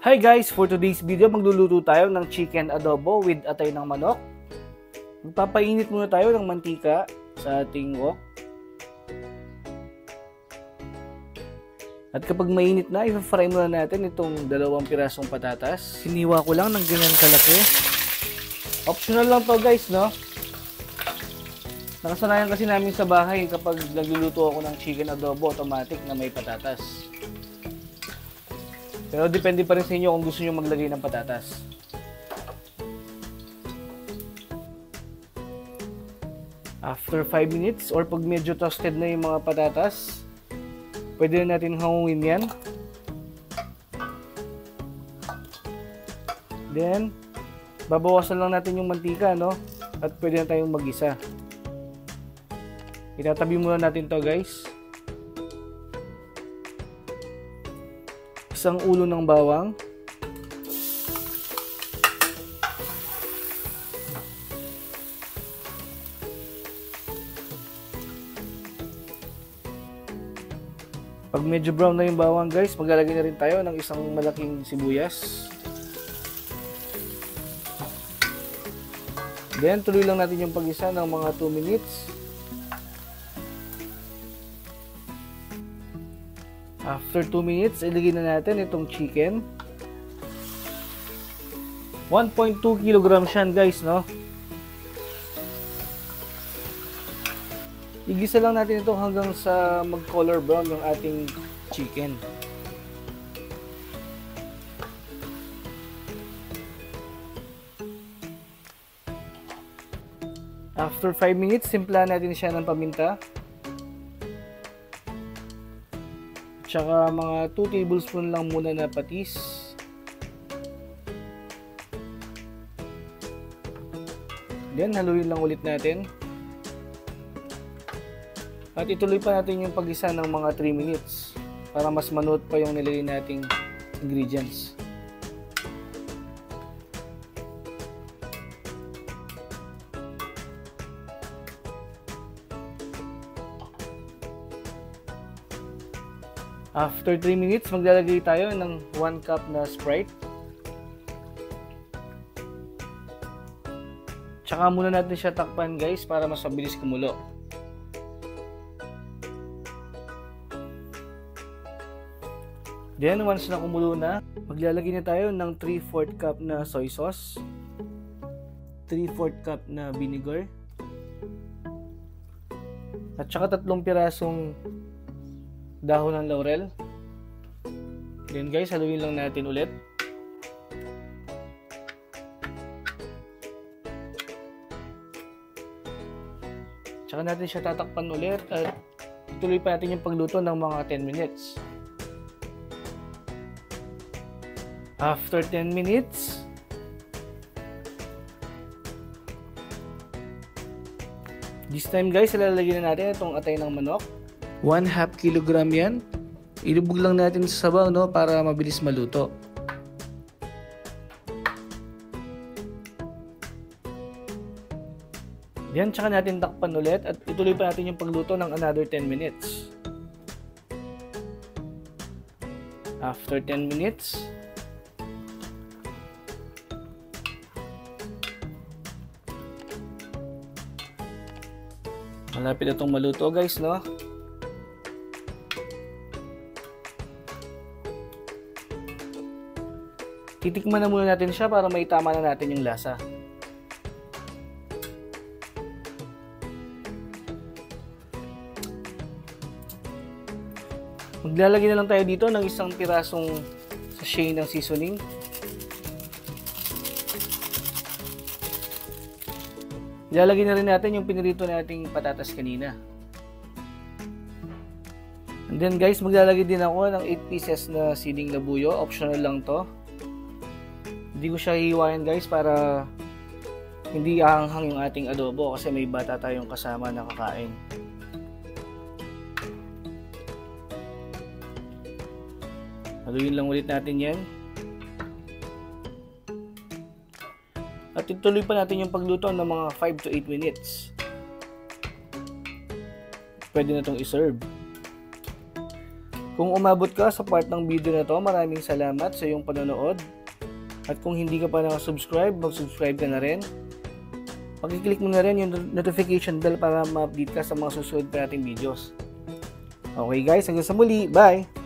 Hi guys! For today's video, magluluto tayo ng chicken adobo with atay ng manok. Magpapainit muna tayo ng mantika sa ating wok. At kapag mainit na, i-fry muna natin itong 2 pirasong patatas. Hiniwa ko lang ng ganyan kalaki. Optional lang to guys, no? Nakasanayan kasi namin sa bahay kapag nagluluto ako ng chicken adobo, automatic na may patatas. Pero depende pa rin sa inyo kung gusto nyo maglagay ng patatas. After 5 minutes or pag medyo toasted na yung mga patatas, pwede na natin hangungin yan. Then, babawasan lang natin yung mantika, no? At pwede na tayong mag-isa. Itatabi muna natin to guys. Isang ulo ng bawang. Pag medyo brown na yung bawang guys, maglalagay na rin tayo ng isang malaking sibuyas. Then tuloy lang natin yung pag-isa ng mga 2 minutes. After 2 minutes, ilagay na natin itong chicken. 1.2 kg siya guys, no? Igisa lang natin ito hanggang sa mag-color brown yung ating chicken. After 5 minutes, simplahan natin siya ng paminta. Tsaka mga 2 tablespoon lang muna na patis. Then haluin lang ulit natin. At ituloy pa natin yung pag-isa ng mga 3 minutes para mas manuot pa yung nilagay nating ingredients. After 3 minutes, maglalagay tayo ng 1 cup na Sprite. Tsaka muna natin siya takpan guys para mas mabilis kumulo. Then once na kumulo na, maglalagay na tayo ng 3/4 cup na soy sauce, 3/4 cup na vinegar, at tsaka 3 pirasong dahon ng laurel. Then guys, haluin lang natin ulit. Tsaka natin siya tatakpan ulit at tuloy pa natin yung pagluto ng mga 10 minutes. After 10 minutes, this time guys, ilalagay na natin itong atay ng manok. 1/2 kilogram yan. Ilubog lang natin sa sabaw, no, para mabilis maluto. Yan, tsaka natin takpan ulit at ituloy pa natin yung pagluto ng another 10 minutes. After 10 minutes, malapit na itong maluto guys, no? Titikman na muna natin siya para maitama na natin yung lasa. Maglalagay na lang tayo dito ng 1 pirasong sachet ng seasoning. Ilalagay na rin natin yung pinirito nating patatas kanina. And then guys, maglalagay din ako ng 8 pieces na siling labuyo. Optional lang to. Hindi ko siya hihiwain guys para hindi ahanghang yung ating adobo kasi may bata tayong kasama na kakain. Haluin lang ulit natin yan. At ituloy pa natin yung pagluto ng mga 5 to 8 minutes. Pwede na itong iserve. Kung umabot ka sa part ng video na to, maraming salamat sa iyong panonood. At kung hindi ka pa nakasubscribe, mag-subscribe ka na rin. Pag-click mo na rin yung notification bell para ma-update ka sa mga susunod pa nating videos. Okay guys, hanggang sa muli. Bye!